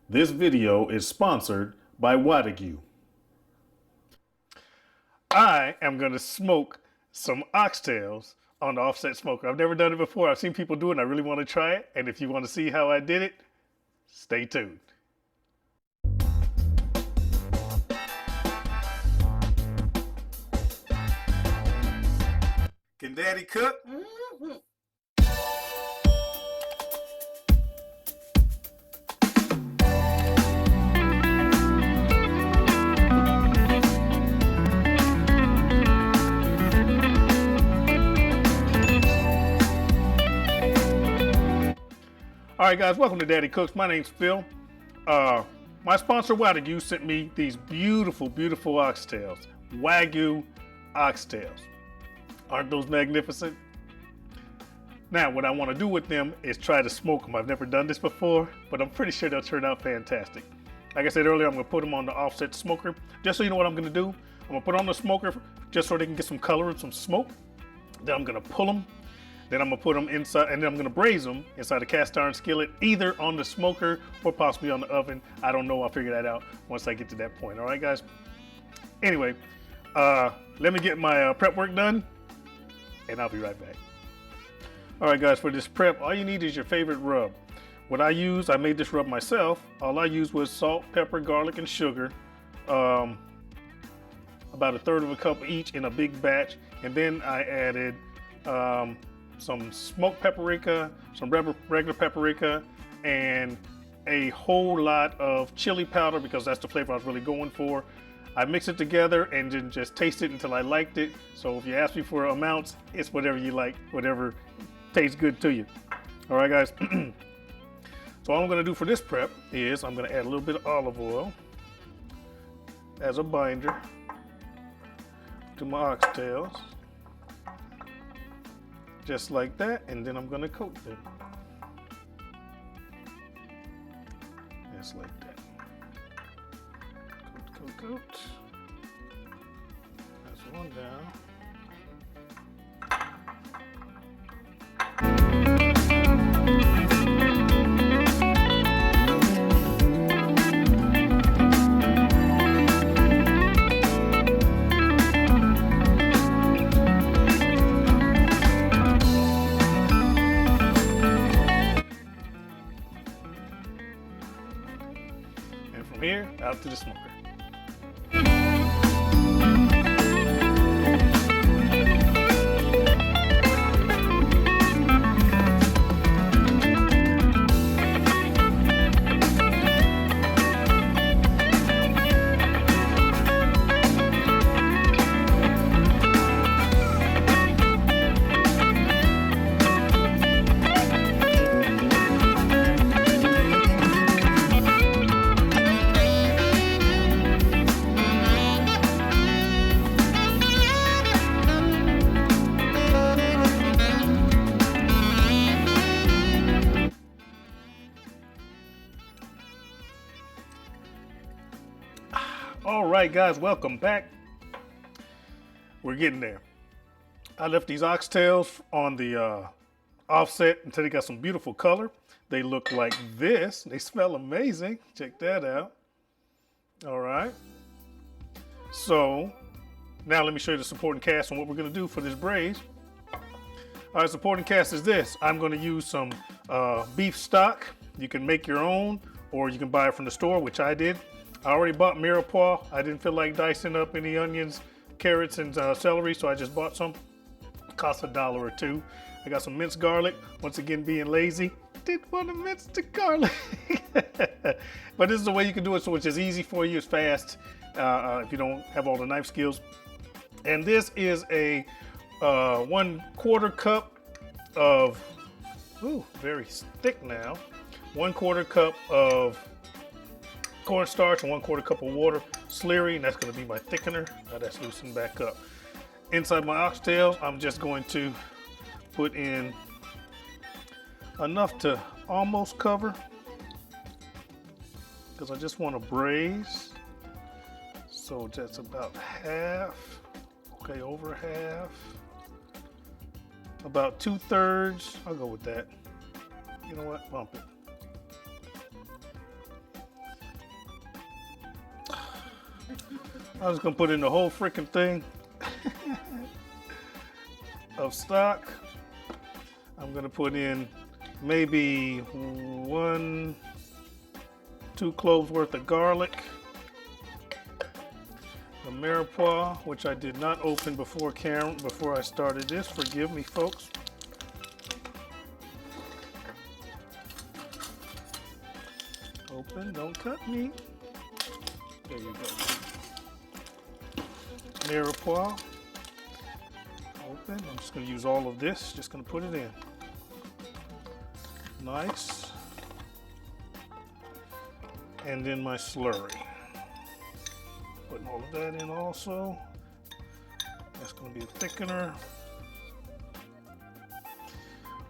This video is sponsored by Wodagyu. I am going to smoke some oxtails on the offset smoker. I've never done it before. I've seen people do it and I really want to try it. And if you want to see how I did it, stay tuned. Can Daddy cook? Mm-hmm. All right, guys, welcome to Daddy Cooks. My name's Phil. My sponsor, Wodagyu, sent me these beautiful, beautiful oxtails. Wagyu oxtails. Aren't those magnificent? Now, what I want to do with them is try to smoke them. I've never done this before, but I'm pretty sure they'll turn out fantastic. Like I said earlier, I'm going to put them on the offset smoker. Just so you know what I'm going to do, I'm going to put on the smoker just so they can get some color and some smoke. Then I'm going to pull them. Then I'm going to put them inside, and then I'm going to braise them inside a cast iron skillet, either on the smoker or possibly on the oven. I don't know. I'll figure that out once I get to that point. All right, guys? Anyway, let me get my prep work done, and I'll be right back. All right, guys, for this prep, all you need is your favorite rub. What I use, I made this rub myself. All I used was salt, pepper, garlic, and sugar. About 1/3 of a cup each in a big batch. And then I added some smoked paprika, some regular paprika, and a whole lot of chili powder because that's the flavor I was really going for. I mix it together and then just taste it until I liked it. So if you ask me for amounts, it's whatever you like, whatever tastes good to you. All right, guys. So all I'm gonna do for this prep is I'm gonna add a little bit of olive oil as a binder to my oxtails. Just like that, and then I'm gonna coat them. Just like that. Coat. That's one down. From here out to the smoker. All right, guys, welcome back. We're getting there. I left these oxtails on the offset until they got some beautiful color. They look like this. They smell amazing. Check that out. All right. So now let me show you the supporting cast and what we're going to do for this braise. All right, supporting cast is this. I'm going to use some beef stock. You can make your own, or you can buy it from the store, which I did. I already bought mirepoix. I didn't feel like dicing up any onions, carrots, and celery, so I just bought some. It costs $1 or $2. I got some minced garlic. Once again, being lazy, didn't want to mince the garlic. But this is the way you can do it, so it's just easy for you. It's fast if you don't have all the knife skills. And this is a 1/4 cup of, very thick now. 1/4 cup of cornstarch and 1/4 cup of water, slurry, and that's going to be my thickener. Now that's loosened back up. Inside my oxtails, I'm just going to put in enough to almost cover because I just want to braise. So that's about half, okay, over half. About 2/3, I'll go with that. You know what, bump it. I'm just gonna put in the whole freaking thing of stock. I'm gonna put in maybe 1-2 cloves worth of garlic. The mirepoix, which I did not open before I started this. Forgive me, folks. Open, don't cut me. There you go. Mirepoix. Open. I'm just going to use all of this. Just going to put it in. Nice. And then my slurry. Putting all of that in also. That's going to be a thickener.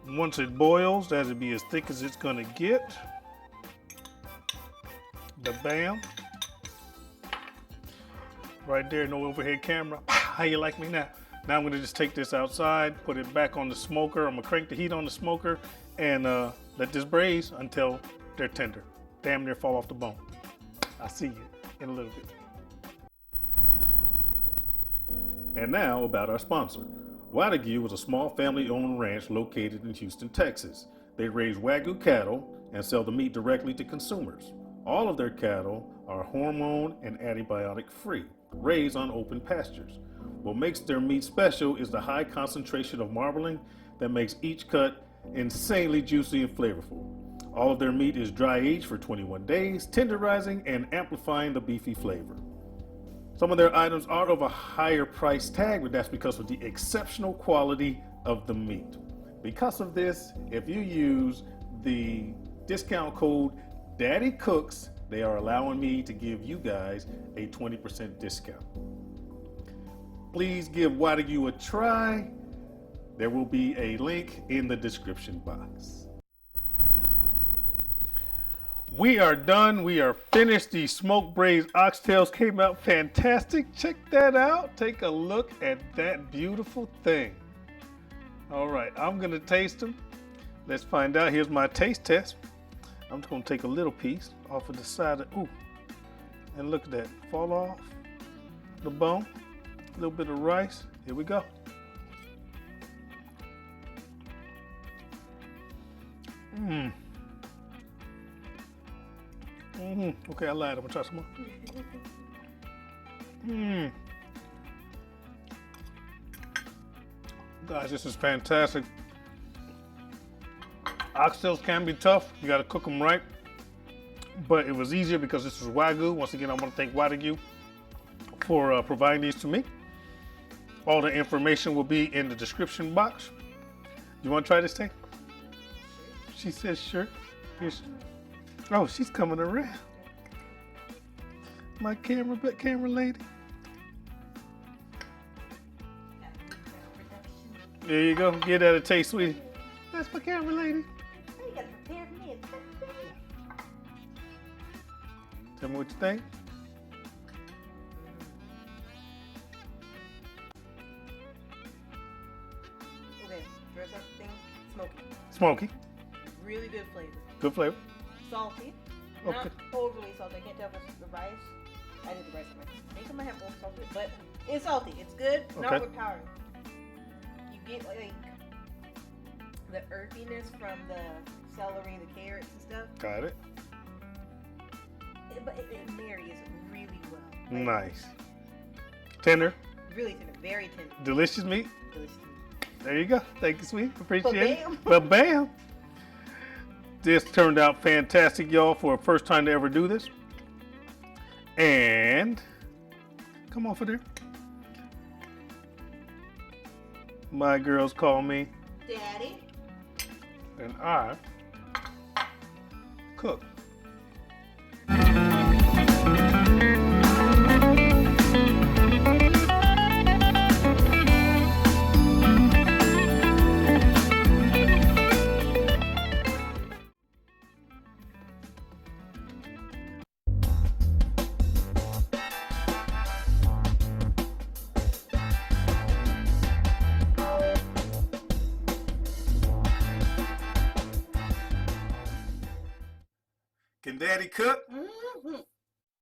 Once it boils, that'll be as thick as it's going to get. The bam. Right there, no overhead camera. How you like me now? Now I'm going to just take this outside, put it back on the smoker. I'm going to crank the heat on the smoker and let this braise until they're tender. Damn near fall off the bone. I'll see you in a little bit. And now about our sponsor. Wodagyu is a small family-owned ranch located in Houston, Texas. They raise Wagyu cattle and sell the meat directly to consumers. All of their cattle are hormone and antibiotic free, raised on open pastures. What makes their meat special is the high concentration of marbling that makes each cut insanely juicy and flavorful. All of their meat is dry aged for 21 days, tenderizing and amplifying the beefy flavor. Some of their items are of a higher price tag, but that's because of the exceptional quality of the meat. Because of this, if you use the discount code Daddy Cooks, they are allowing me to give you guys a 20% discount. Please give Wodagyu a try. There will be a link in the description box. We are done. We are finished. The smoked braised oxtails came out fantastic. Check that out. Take a look at that beautiful thing. All right, I'm gonna taste them. Let's find out. Here's my taste test. I'm just gonna take a little piece off of the side of, ooh, and look at that, fall off the bone, a little bit of rice. Here we go. Okay, I lied, I'm gonna try some more. Guys, this is fantastic. Oxtails can be tough. You gotta cook them right. But it was easier because this is Wagyu. Once again, I want to thank Wodagyu for providing these to me. All the information will be in the description box. You want to try this thing? She says sure. Oh, she's coming around. My camera lady. There you go. Give that a taste, sweetie. That's my camera lady. You gotta prepare me. Tell me what you think. Okay, first thing, smoky. Smoky. Really good flavor. Good flavor. Salty. Okay. Not overly salty. I can't tell if it's the rice. I did the rice. I think I might have over salted, but it's salty. It's good. Not Okay. overpowering. You get like the earthiness from the celery, the carrots and stuff. Got it. But it marries really well. Nice. Tender. Really tender. Very tender. Delicious meat. Delicious. There you go. Thank you, sweet. Appreciate Ba-bam. it. Ba-bam. This turned out fantastic, y'all, for a first time to ever do this. And come off of there. My girls call me Daddy. and I cook. Can Daddy cook? Mm-hmm.